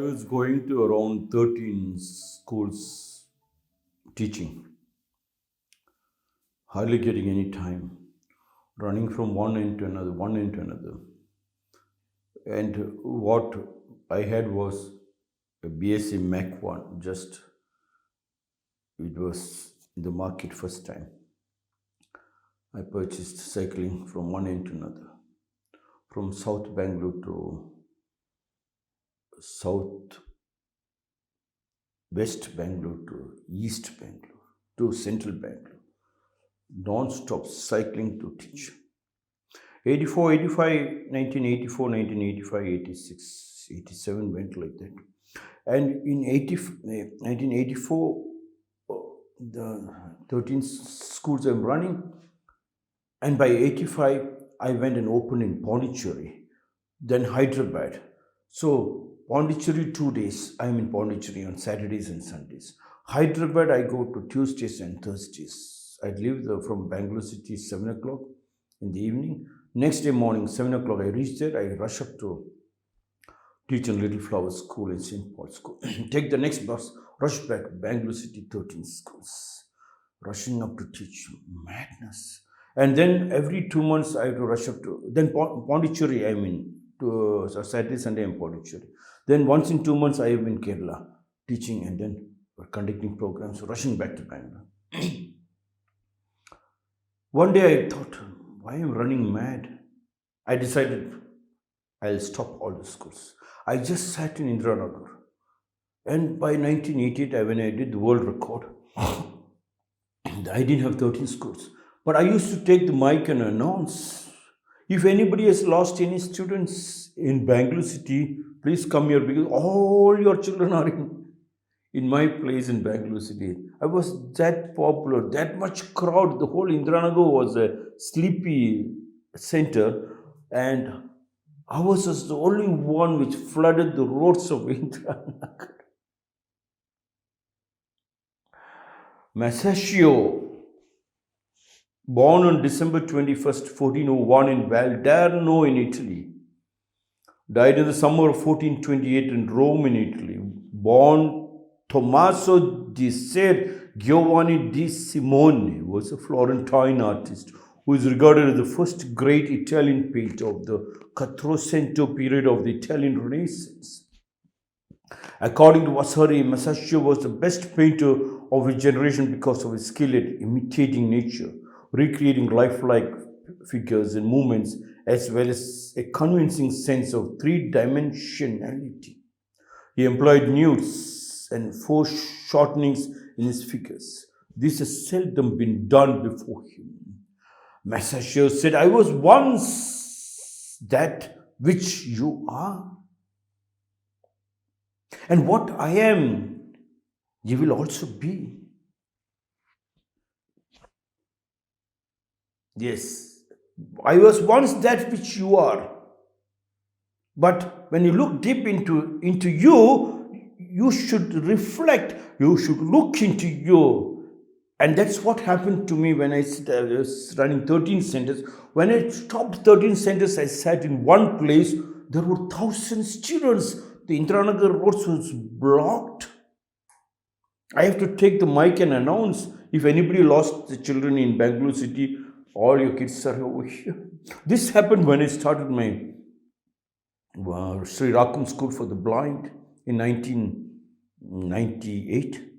was going to around 13 schools teaching, hardly getting any time, running from one end to another, one end to another. And what I had was a BSc Mac 1, just it was in the market first time. I purchased cycling from one end to another, from South Bangalore to South West Bangalore to East Bangalore to Central Bangalore, non-stop cycling to teach. 84, 85, 1984, 1985, 86, 87 went like that. And in 1984, the 13 schools I'm running, and by 85, I went and opened in Pondicherry, then Hyderabad. So Pondicherry 2 days, I'm in Pondicherry on Saturdays and Sundays. Hyderabad, I go to Tuesdays and Thursdays. I leave from Bangalore City 7 o'clock in the evening. Next day morning, 7 o'clock, I reach there. I rush up to teach in Little Flower School in St. Paul's School. Take the next bus, rush back, Bangalore City, 13 schools. Rushing up to teach, madness. And then every 2 months, I have to rush up to, then Pondicherry, I mean, to Saturday, Sunday, in Pondicherry. Then once in 2 months, I am in Kerala teaching and then conducting programs, rushing back to Bangalore. One day I thought, why am I running mad? I decided I'll stop all the schools. I just sat in Indiranagar. And by 1988, when I did the world record, I didn't have 13 schools. But I used to take the mic and announce, if anybody has lost any students in Bangalore City, please come here because all your children are in my place in Bangalore City. I was that popular, that much crowd. The whole Indiranagar was a sleepy center, and ours was the only one which flooded the roads of Indiranagar. Masaccio, born on December 21st, 1401 in Valdarno in Italy, died in the summer of 1428 in Rome in Italy. Born Tommaso di Ser Giovanni di Simone was a Florentine artist who is regarded as the first great Italian painter of the Quattrocento period of the Italian Renaissance. According to Vasari, Masaccio was the best painter of his generation because of his skill at imitating nature, recreating lifelike figures and movements, as well as a convincing sense of three-dimensionality. He employed nudes and foreshortenings in his figures. This has seldom been done before him. Masaccio said, I was once that which you are. And what I am, you will also be. Yes, I was once that which you are. But when you look deep into you, you should reflect, you should look into you. And that's what happened to me when I was running 13 centers. When I stopped 13 centers, I sat in one place. There were thousands of students. The Indiranagar roads was blocked. I have to take the mic and announce, if anybody lost the children in Bangalore City, all your kids are over here. This happened when I started my Sri Rakam School for the Blind in 1998.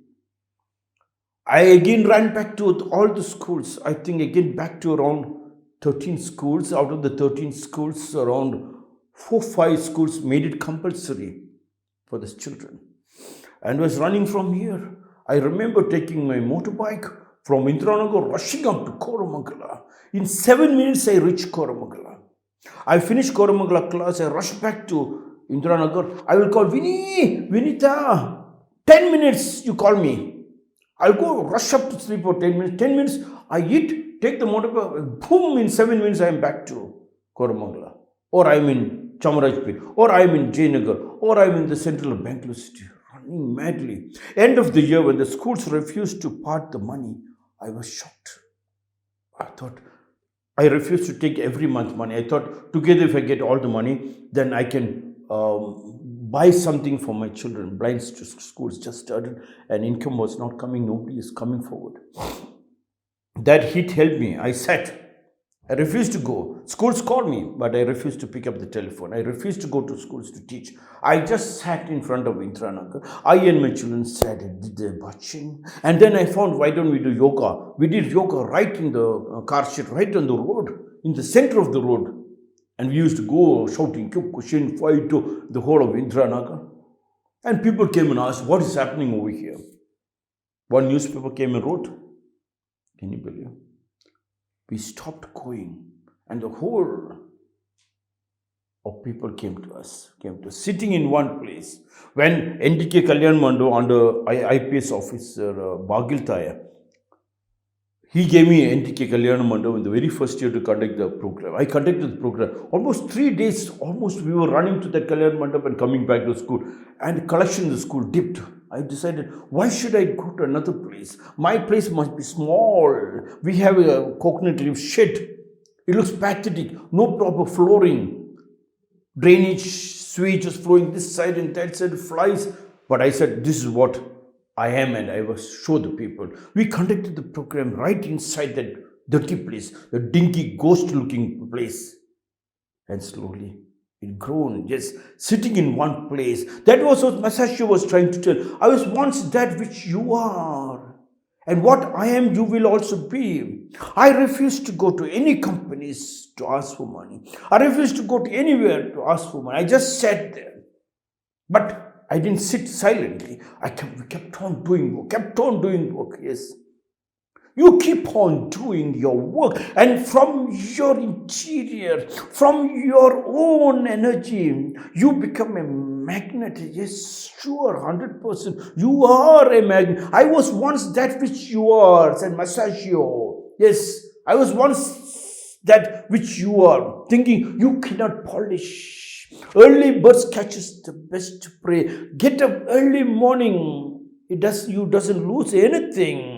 I again ran back to all the schools. I think again back to around 13 schools. Out of the 13 schools, around 4-5 schools made it compulsory for the children. And was running from here. I remember taking my motorbike from Indiranagar, rushing up to Koramangala. In 7 minutes, I reached Koramangala. I finished Koramangala class. I rushed back to Indiranagar. I will call Vinita. 10 minutes, you call me. I'll go rush up to sleep for 10 minutes. 10 minutes, I eat, take the motorbike, boom, in 7 minutes, I am back to Koramangala. Or I'm in Chamarajpet, or I'm in Jayanagar, or I'm in the central of Bangalore City, running madly. End of the year, when the schools refused to part the money, I was shocked. I thought, I refused to take every month money. I thought, together if I get all the money, then I can buy something for my children. Blind schools just started and income was not coming. Nobody is coming forward. That heat helped me. I sat. I refused to go. Schools called me, but I refused to pick up the telephone. I refused to go to schools to teach. I just sat in front of Intranagar. I and my children sat and did the bhajan. And then I found, why don't we do yoga? We did yoga right in the car shed, right on the road, in the center of the road. And we used to go shouting, Kushin, fight to the whole of Intranagar. And people came and asked, what is happening over here? One newspaper came and wrote. Can you believe? We stopped going, and the whole of people came to us, sitting in one place. When NDK Kalyan Mando under IPS officer Bagil Taya, he gave me NTK Kalyan Mando in the very first year to conduct the program. I conducted the program. Almost 3 days, we were running to that Kalyan Mandap and coming back to school. And collection in the school dipped. I decided, why should I go to another place? My place must be small. We have a coconut leaf shed. It looks pathetic. No proper flooring. Drainage, sewage is flowing this side and that side, flies. But I said, this is what I am, and I will show the people. We conducted the program right inside that dirty place, the dinky, ghost-looking place. And slowly, it grown, just sitting in one place. That was what Masashio was trying to tell. I was once that which you are. And what I am, you will also be. I refuse to go to any companies to ask for money. I refuse to go to anywhere to ask for money. I just sat there. But I didn't sit silently. We kept on doing work, yes. You keep on doing your work, and from your interior, from your own energy, you become a magnet. Yes, sure, 100%. You are a magnet. I was once that which you are, said Masashio. Yes, I was once that which you are, thinking you cannot polish. Early birds catches the best prey. Get up early morning. You doesn't lose anything.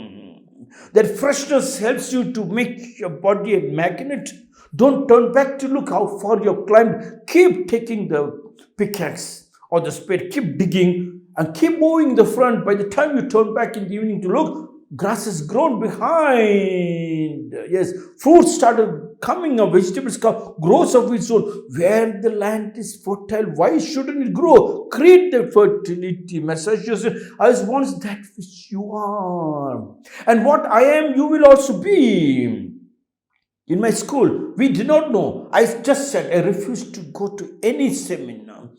That freshness helps you to make your body a magnet. Don't turn back to look how far you've climbed. Keep taking the pickaxe or the spade. Keep digging and keep moving the front. By the time you turn back in the evening to look, grass has grown behind. Yes, fruits started coming up, vegetables grows of its own. Where the land is fertile, why shouldn't it grow? Create the fertility. Massachusetts, I was once that which you are. And what I am, you will also be. In my school, we did not know. I just said I refused to go to any seminar,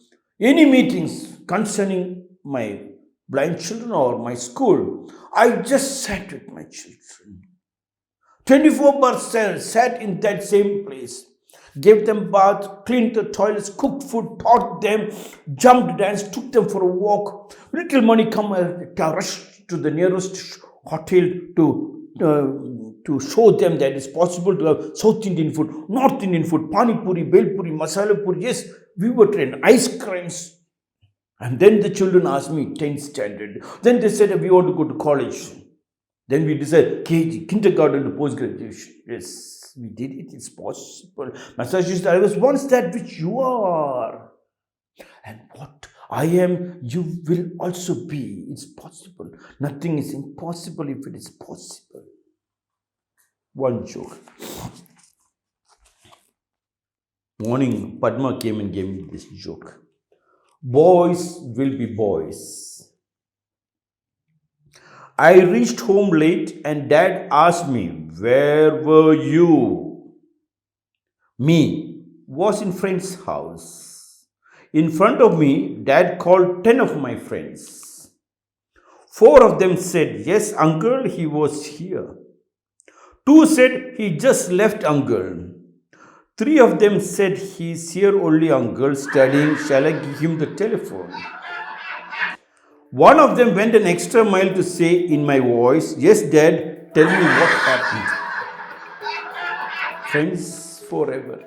any meetings concerning my blind children or my school. I just sat with my children. 24% sat in that same place. Gave them bath, cleaned the toilets, cooked food, taught them, jumped, danced, took them for a walk. Little money come, rushed to the nearest hotel to show them that it's possible to have South Indian food, North Indian food, Pani Puri, Bel Puri, Masala Puri. Yes, we were trained. Ice creams. And then the children asked me, 10th standard. Then they said, we want to go to college. Then we decided KG, kindergarten to post-graduation. Yes, we did it. It's possible. Massachusetts, I was once that which you are. And what I am, you will also be. It's possible. Nothing is impossible if it is possible. One joke. Morning, Padma came and gave me this joke. Boys will be boys. I reached home late and Dad asked me, where were you? Me was in friend's house. In front of me, Dad called 10 of my friends. 4 of them said, yes, uncle, he was here. 2 said, he just left, uncle. 3 of them said, he's here only, uncle, studying. Shall I give him the telephone? 1 of them went an extra mile to say in my voice, yes, Dad, tell me what happened. Friends forever.